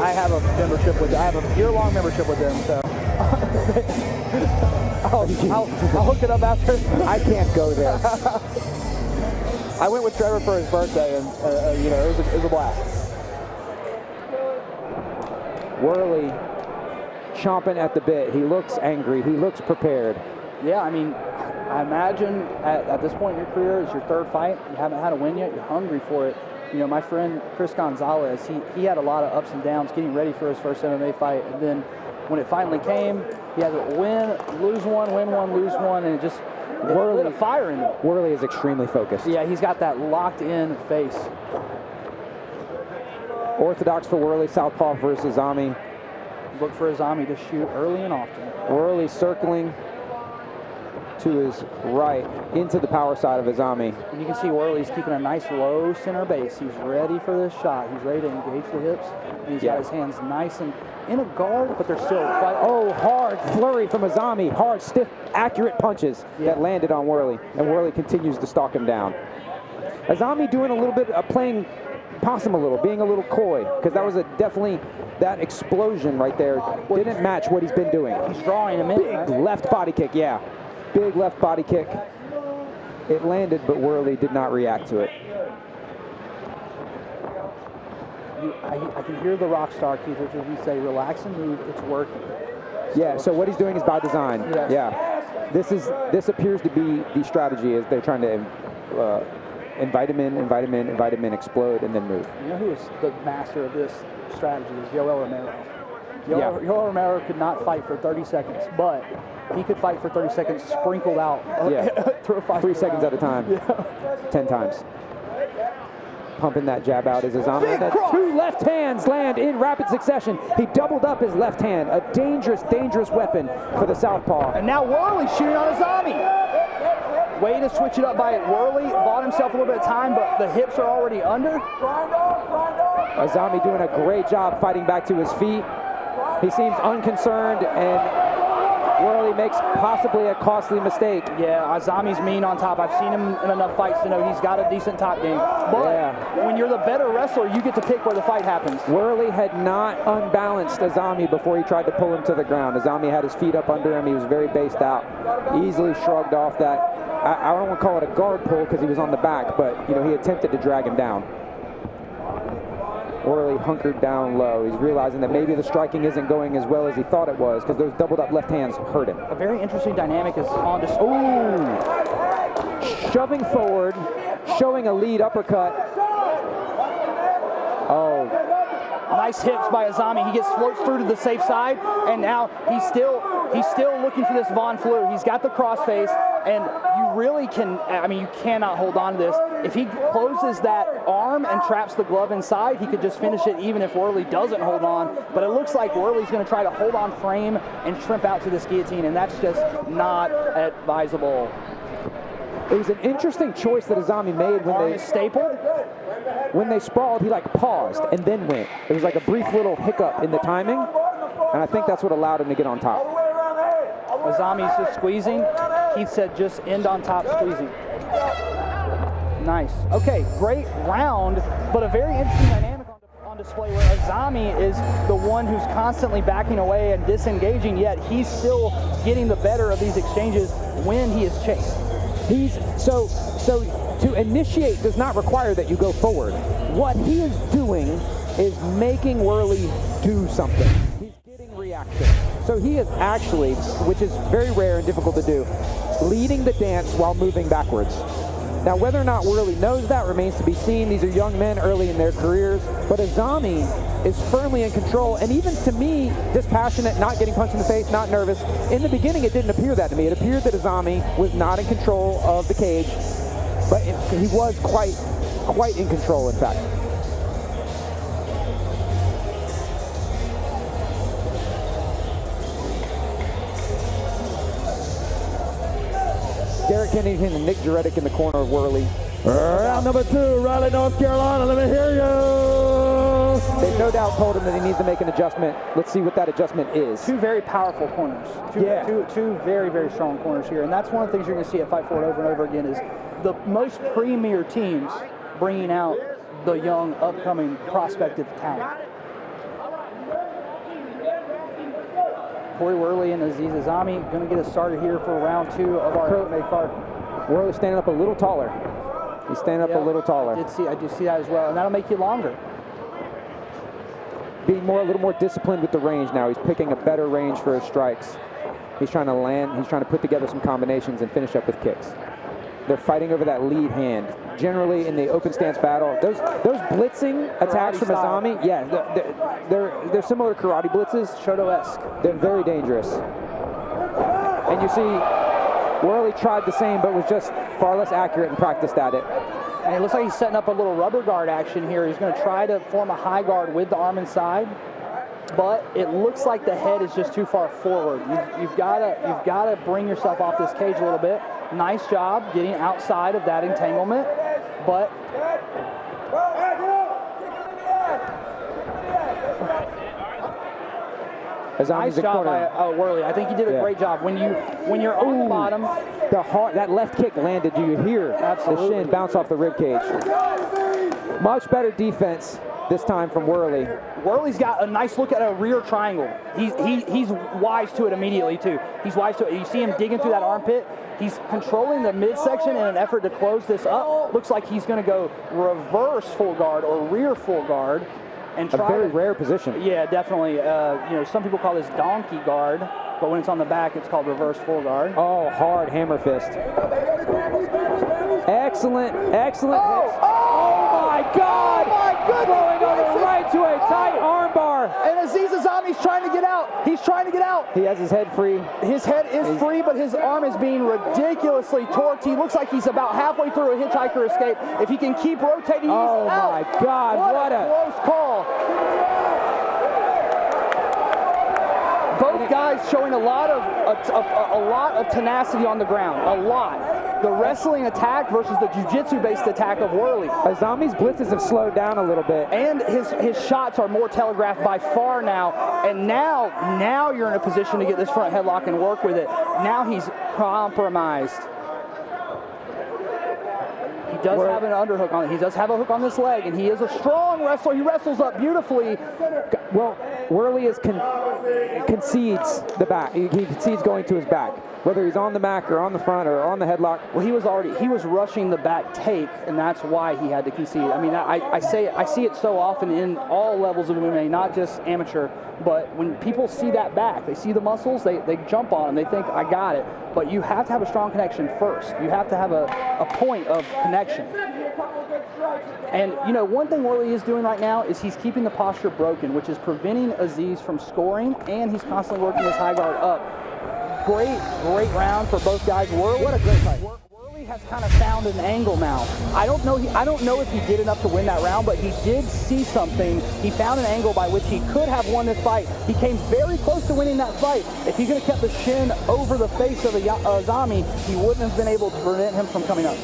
I have a membership with. I have a year-long membership with them, so I'll hook it up after. I can't go there. I went with Trevor for his birthday, and you know, it was a blast. Wehrly chomping at the bit. He looks angry. He looks prepared. Yeah, I mean, I imagine at this point in your career, it's your third fight. You haven't had a win yet. You're hungry for it. You know, my friend Chris Gonzalez, he had a lot of ups and downs getting ready for his first MMA fight, and then when it finally came, he had to win, lose one, win one, lose one, and it just lit a fire in him. Wehrly is extremely focused. Yeah, he's got that locked-in face. Orthodox for Wehrly, southpaw versus Azami. Look for Azami to shoot early and often. Wehrly circling to his right into the power side of Azami. And you can see Wehrly's keeping a nice low center base. He's ready for this shot. He's ready to engage the hips. And he's got his hands nice and in a guard, but they're still quite... Oh, hard flurry from Azami. Hard, stiff, accurate punches that landed on Wehrly. And Wehrly continues to stalk him down. Azami doing a little bit of playing possum a little, being a little coy, because that was definitely that explosion right there didn't match what he's been doing. He's drawing him in. Big left body kick, Big left body kick. It landed, but Wehrly did not react to it. I can hear the rock star, Keith Richards, you say, relax and move, it's working. Yeah, so what he's doing is by design. Yes. Yeah. This appears to be the strategy, is they're trying to invite him in, explode, and then move. You know who is the master of this strategy is Yoel Romero. Yoel Romero could not fight for 30 seconds, but he could fight for 30 seconds sprinkled out through a 5 3 seconds at a time. 10 times. Pumping that jab out is Azami. Two left hands land in rapid succession. He doubled up his left hand. A dangerous, dangerous weapon for the southpaw. And now Wehrly shooting on Azami. Way to switch it up by Wehrly. Bought himself a little bit of time, but the hips are already under. Azami doing a great job fighting back to his feet. He seems unconcerned, and Wehrly makes possibly a costly mistake. Yeah, Azami's mean on top. I've seen him in enough fights to know he's got a decent top game. But when you're the better wrestler, you get to pick where the fight happens. Wehrly had not unbalanced Azami before he tried to pull him to the ground. Azami had his feet up under him. He was very based out. Easily shrugged off that. I don't want to call it a guard pull because he was on the back, but you know, he attempted to drag him down. Wehrly hunkered down low. He's realizing that maybe the striking isn't going as well as he thought it was because those doubled up left hands hurt him. A very interesting dynamic is on display. Ooh! Shoving forward, showing a lead uppercut. Oh. Nice hips by Azami. He floats through to the safe side, and now he's still looking for this Von Fleur. He's got the crossface, and you really you cannot hold on to this. If he closes that arm and traps the glove inside, he could just finish it even if Wehrly doesn't hold on. But it looks like Wehrly's going to try to hold on frame and shrimp out to this guillotine, and that's just not advisable. It was an interesting choice that Azami made when they stapled. When they sprawled, he paused and then went. It was like a brief little hiccup in the timing, and I think that's what allowed him to get on top. Azami's just squeezing. Keith said just end on top squeezing. Nice. Okay, great round, but a very interesting dynamic on display where Azami is the one who's constantly backing away and disengaging, yet he's still getting the better of these exchanges when he is chased. So to initiate does not require that you go forward. What he is doing is making Wehrly do something. He's getting reaction. So he is actually, which is very rare and difficult to do, leading the dance while moving backwards. Now, whether or not Wehrly knows that remains to be seen. These are young men early in their careers, but Azami is firmly in control, and even to me, dispassionate, not getting punched in the face, not nervous. In the beginning, it didn't appear that to me. It appeared that Azami was not in control of the cage, but he was quite in control, in fact. Derek Kennington and Nick Juretic in the corner of Wehrly. Round number 2, Raleigh, North Carolina. Let me hear you. They've no doubt told him that he needs to make an adjustment. Let's see what that adjustment is. Two very powerful corners. Two very, very strong corners here. And that's one of the things you're going to see at Fight Forward over and over again is the most premier teams bringing out the young, upcoming prospective talent. Cory Wehrly and Aziz Azami going to get us started here for round 2 of our MMA card. Wehrly standing up a little taller. He's standing up a little taller. I do see that as well, and that'll make you longer. Being a little more disciplined with the range now. He's picking a better range for his strikes. He's trying to land. He's trying to put together some combinations and finish up with kicks. They're fighting over that lead hand. Generally, in the open stance battle, those blitzing attacks from Azami, yeah, they're similar to karate blitzes. Shoto-esque. They're very dangerous. And you see, Wehrly tried the same, but was just far less accurate and practiced at it. And it looks like he's setting up a little rubber guard action here. He's going to try to form a high guard with the arm inside, but it looks like the head is just too far forward. You've got to bring yourself off this cage a little bit. Nice job getting outside of that entanglement, but Azami's nice job by Wehrly. I think he did a great job. When you're on the bottom, that left kick landed. You hear the shin bounce off the rib cage. Much better defense this time from Wehrly. Wehrly's got a nice look at a rear triangle. He's wise to it immediately too. He's wise to it. You see him digging through that armpit. He's controlling the midsection in an effort to close this up. Looks like he's going to go reverse full guard or rear full guard. And try a very rare position. Yeah, definitely. Some people call this donkey guard, but when it's on the back, it's called reverse full guard. Oh, hard hammer fist. Excellent hits. Oh my God! Oh my goodness! Throwing over right to a tight armbar. And Aziz Azami's trying to get out. He's trying to get out. He has his head free. His head is free, but his arm is being ridiculously torqued. He looks like he's about halfway through a hitchhiker escape. If he can keep rotating, he's out. Oh my God! What a close call. Both guys showing a lot of tenacity on the ground. A lot. The wrestling attack versus the jiu-jitsu-based attack of Wehrly. Azami's blitzes have slowed down a little bit. And his shots are more telegraphed by far now. And now you're in a position to get this front headlock and work with it. Now he's compromised. He does have an underhook on it. He does have a hook on this leg, and he is a strong wrestler. He wrestles up beautifully. Well, Wehrly concedes the back. He concedes going to his back, whether he's on the back or on the front or on the headlock. Well, he was rushing the back take, and that's why he had to concede. I mean, I see it so often in all levels of MMA, not just amateur. But when people see that back, they see the muscles, they jump on them. They think, I got it. But you have to have a strong connection first. You have to have a point of connection. And, one thing Wehrly is doing right now is he's keeping the posture broken, which is preventing Aziz from scoring, and he's constantly working his high guard up. Great round for both guys. What a great fight. Wehrly has kind of found an angle now. I don't know if he did enough to win that round, but he did see something. He found an angle by which he could have won this fight. He came very close to winning that fight. If he could have kept the shin over the face of Azami, he wouldn't have been able to prevent him from coming up.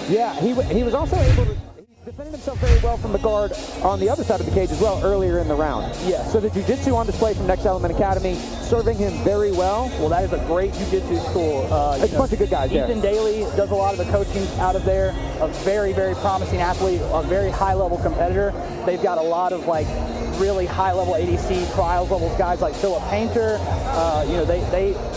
Yeah, he was also able to defend himself very well from the guard on the other side of the cage as well earlier in the round. Yeah. So the jiu-jitsu on display from Next Element Academy, serving him very well. Well, that is a great jiu-jitsu school. It's a bunch of good guys there. Ethan Daly does a lot of the coaching out of there. A very, very promising athlete, a very high-level competitor. They've got a lot of really high-level ADC trials levels guys like Philip Painter.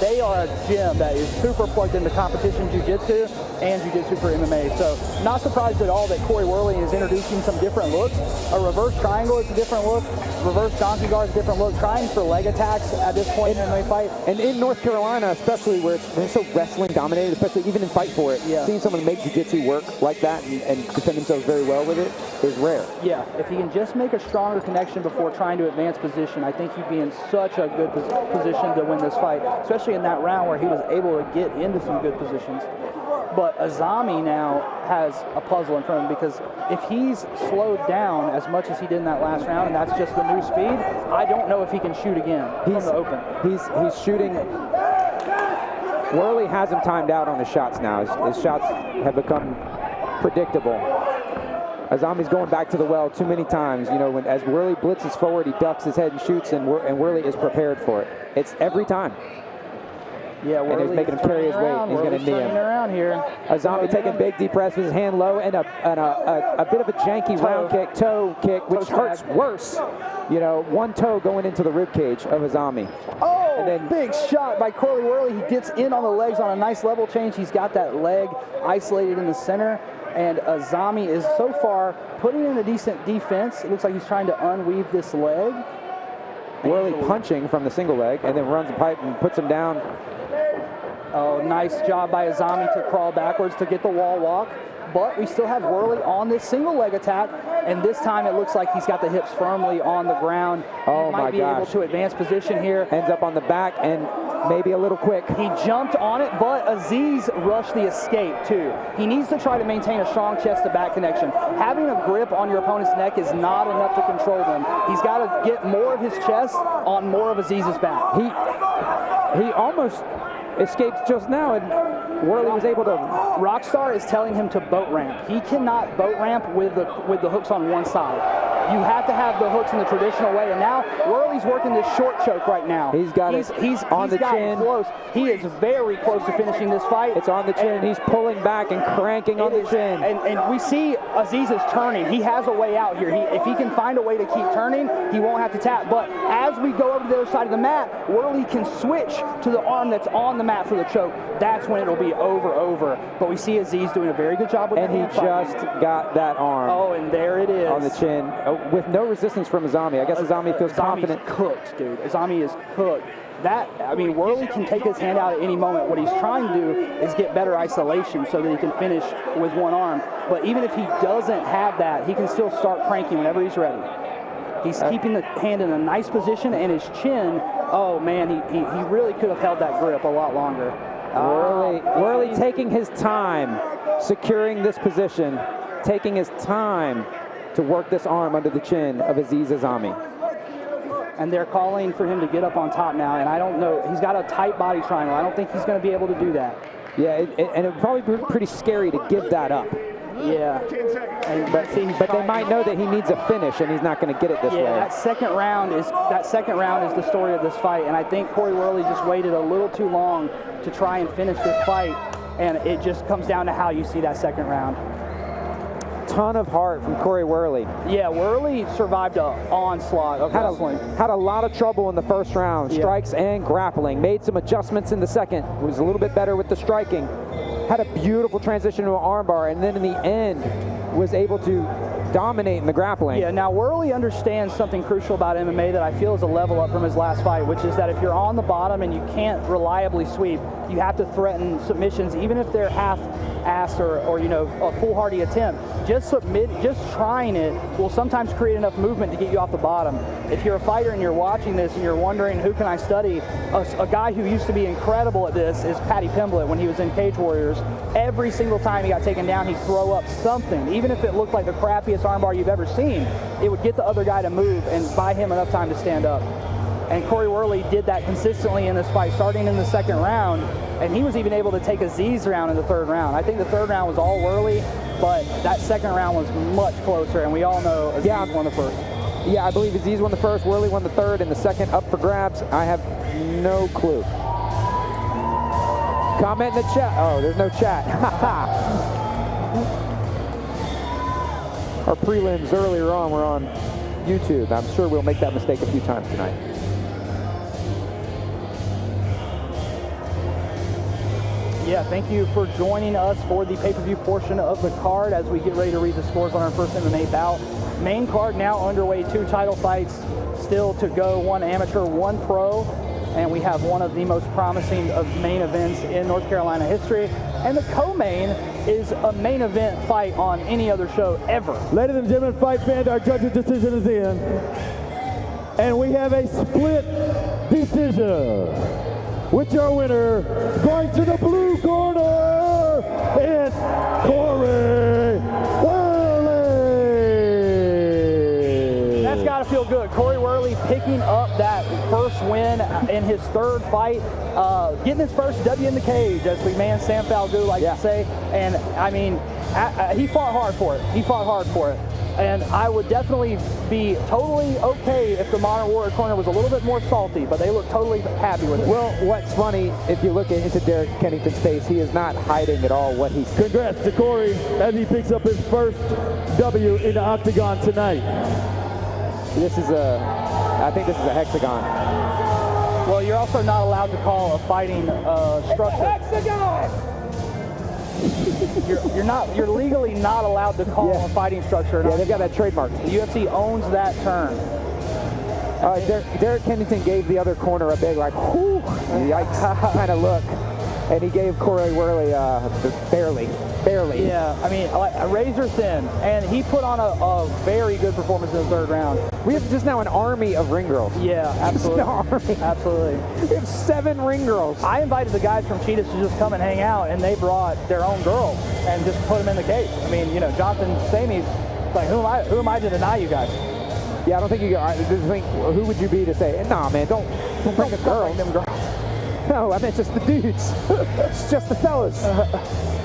They are a gym that is super plugged into competition jiu-jitsu and jiu-jitsu for MMA. So not surprised at all that Cory Wehrly is introducing some different looks. A reverse triangle is a different look. Reverse donkey guard is a different look. Trying for leg attacks at this point in an MMA fight. And in North Carolina, especially where it's so wrestling dominated, especially even in Fight For It, seeing someone make jiu-jitsu work like that and defend themselves very well with it is rare. Yeah, if he can just make a stronger connection before trying to advance position, I think he'd be in such a good position to win this fight, especially in that round where he was able to get into some good positions. But Azami now has a puzzle in front of him, because if he's slowed down as much as he did in that last round, and that's just the new speed, I don't know if he can shoot again from the open. He's shooting. Wehrly has him timed out on his shots now. His shots have become predictable. Azami's going back to the well too many times. As Wehrly blitzes forward, he ducks his head and shoots, and Wehrly is prepared for it. It's every time. Yeah, and he's making him carry his weight. He's going to knee him. Around here. Azami taking big deep breaths with his hand low, and a bit of a janky toe kick, which hurts worse. One toe going into the rib cage of Azami. Oh! and then big shot by Cory Wehrly. He gets in on the legs on a nice level change. He's got that leg isolated in the center. And Azami is so far putting in a decent defense. It looks like he's trying to unweave this leg. Wehrly punching from the single leg and then runs the pipe and puts him down. Oh, nice job by Azami to crawl backwards to get the wall walk. But we still have Wehrly on this single leg attack, and this time it looks like he's got the hips firmly on the ground. Oh, he might be able to advance position here. Ends up on the back and maybe a little quick. He jumped on it, but Aziz rushed the escape too. He needs to try to maintain a strong chest to back connection. Having a grip on your opponent's neck is not enough to control them. He's got to get more of his chest on more of Aziz's back. He almost escaped just now, and Wehrly was able to. Rockstar is telling him to boat ramp. He cannot boat ramp with the hooks on one side. You have to have the hooks in the traditional way, and now Wehrly's working this short choke right now. He's got it on the chin. Close. He is very close to finishing this fight. It's on the chin, and he's pulling back and cranking on the chin. And we see Aziz is turning. He has a way out here. If he can find a way to keep turning, he won't have to tap. But as we go over to the other side of the mat, Wehrly can switch to the arm that's on the mat for the choke. That's when it'll be over. But we see Aziz doing a very good job with and he just got that arm. Oh, and there it is. On the chin. With no resistance from Azami. I guess Azami feels confident. Azami's cooked, dude. Azami is cooked. Wehrly can take his hand out at any moment. What he's trying to do is get better isolation so that he can finish with one arm. But even if he doesn't have that, he can still start cranking whenever he's ready. He's keeping the hand in a nice position, and his chin, oh man, he really could have held that grip a lot longer. Wehrly taking his time, securing this position, taking his time to work this arm under the chin of Aziz Azami. And they're calling for him to get up on top now, and I don't know, he's got a tight body triangle. I don't think he's going to be able to do that. Yeah, and it would probably be pretty scary to give that up. Yeah. But they might know that he needs a finish, and he's not going to get it this way. That second round is the story of this fight, and I think Cory Wehrly just waited a little too long to try and finish this fight, and it just comes down to how you see that second round. Ton of heart from Cory Wehrly. Yeah, Wehrly survived an onslaught of wrestling. Had a lot of trouble in the first round, strikes and grappling. Made some adjustments in the second. Was a little bit better with the striking. Had a beautiful transition to an armbar, and then in the end was able to dominate in the grappling. Yeah, now Wehrly understands something crucial about MMA that I feel is a level up from his last fight, which is that if you're on the bottom and you can't reliably sweep, you have to threaten submissions, even if they're half-assed or a foolhardy attempt. Just trying it will sometimes create enough movement to get you off the bottom. If you're a fighter and you're watching this and you're wondering who can I study, a guy who used to be incredible at this is Paddy Pimblett when he was in Cage Warriors. Every single time he got taken down, he'd throw up something. Even if it looked like the crappiest armbar you've ever seen, it would get the other guy to move and buy him enough time to stand up. And Cory Wehrly did that consistently in this fight, starting in the second round, and he was even able to take Aziz round in the third round. I think the third round was all Wehrly, but that second round was much closer, and we all know Aziz won the first. Yeah, I believe Aziz won the first, Wehrly won the third, and the second up for grabs. I have no clue. Comment in the chat. Oh, there's no chat. Our prelims earlier on were on YouTube. I'm sure we'll make that mistake a few times tonight. Yeah, thank you for joining us for the pay-per-view portion of the card as we get ready to read the scores on our first MMA bout. Main card now underway, 2 title fights still to go, 1 amateur, 1 pro, and we have one of the most promising of main events in North Carolina history. And the co-main is a main event fight on any other show ever. Ladies and gentlemen, fight fans, our judge's decision is in. And we have a split decision. With your winner, going to the blue corner, it's Cory Wehrly. That's got to feel good. Cory Wehrly picking up that first win in his third fight, getting his first W in the cage, as the man Sam Falgout likes to say. And I mean, he fought hard for it. He fought hard for it. And I would definitely be totally okay if the Modern Warrior corner was a little bit more salty, but they look totally happy with it. Well, what's funny, if you look into Derek Kennington's face, he is not hiding at all what he's... Congrats to Cory as he picks up his first W in the octagon tonight. I think this is a hexagon. Well, you're also not allowed to call a fighting structure. You're legally not allowed to call a fighting structure. Yeah, they've got that trademark. The UFC owns that term. Derek Kennington gave the other corner a big, like, whoo, yikes kind of look. And he gave Cory Wehrly barely. Yeah, I mean, like, razor thin. And he put on a very good performance in the third round. We have just now an army of ring girls. Yeah, absolutely. Just an army. Absolutely. We have 7 ring girls. I invited the guys from Cheetahs to just come and hang out, and they brought their own girls and just put them in the cage. I mean, you know, Jonathan Samey's like, who am I to deny you guys? Yeah, I don't think you I just think, who would you be to say, nah, man, don't bring the girls. Them girls. No, I meant just the dudes. It's just the fellas.